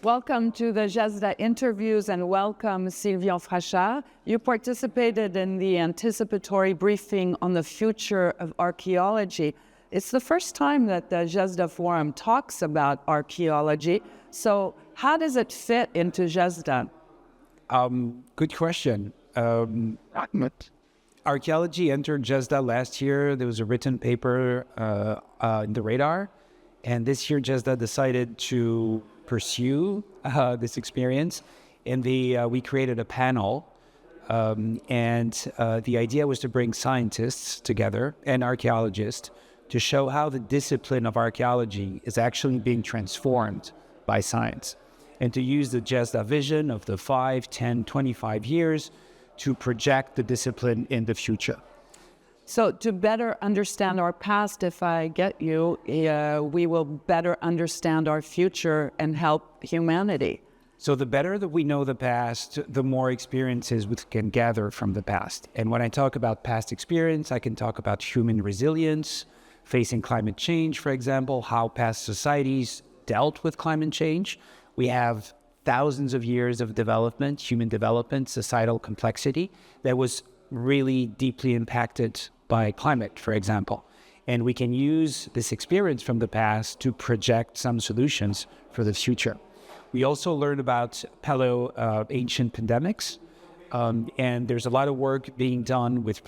Welcome to the GESDA interviews and welcome Sylvian Fachard. You participated in the anticipatory briefing on the future of archaeology. It's the first time that the GESDA Forum talks about archaeology. So how does it fit into GESDA? Good question. Archaeology entered GESDA last year. There was a written paper in the radar. And this year GESDA decided to pursue this experience. And we created a panel. The idea was to bring scientists together and archaeologists to show how the discipline of archaeology is actually being transformed by science, and to use the GESDA vision of the 5, 10, 25 years to project the discipline in the future. So to better understand our past, if I get you, we will better understand our future and help humanity. So the better that we know the past, the more experiences we can gather from the past. And when I talk about past experience, I can talk about human resilience, facing climate change, for example, how past societies dealt with climate change. We have thousands of years of development, human development, societal complexity that was really deeply impacted by climate, for example. And we can use this experience from the past to project some solutions for the future. We also learned about ancient pandemics, and there's a lot of work being done with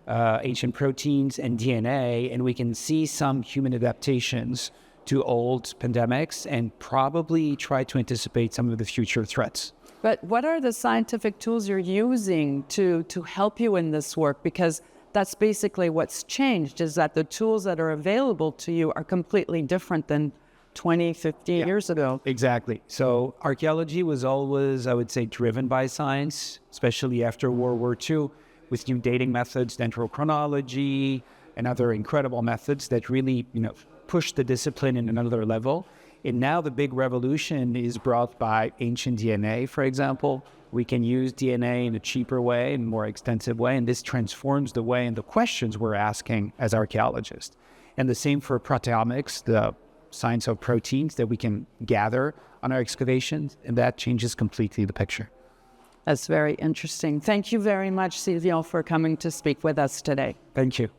ancient proteins and DNA, and we can see some human adaptations to old pandemics and probably try to anticipate some of the future threats. But what are the scientific tools you're using to help you in this work? Because that's basically what's changed, is that the tools that are available to you are completely different than 20, 50 years ago. Exactly. So archaeology was always, I would say, driven by science, especially after World War II, with new dating methods, dendrochronology, and other incredible methods that really, push the discipline in another level. And now the big revolution is brought by ancient DNA, for example. We can use DNA in a cheaper way, in a more extensive way, and this transforms the way and the questions we're asking as archaeologists. And the same for proteomics, the science of proteins that we can gather on our excavations, and that changes completely the picture. That's very interesting. Thank you very much, Sylvian, for coming to speak with us today. Thank you.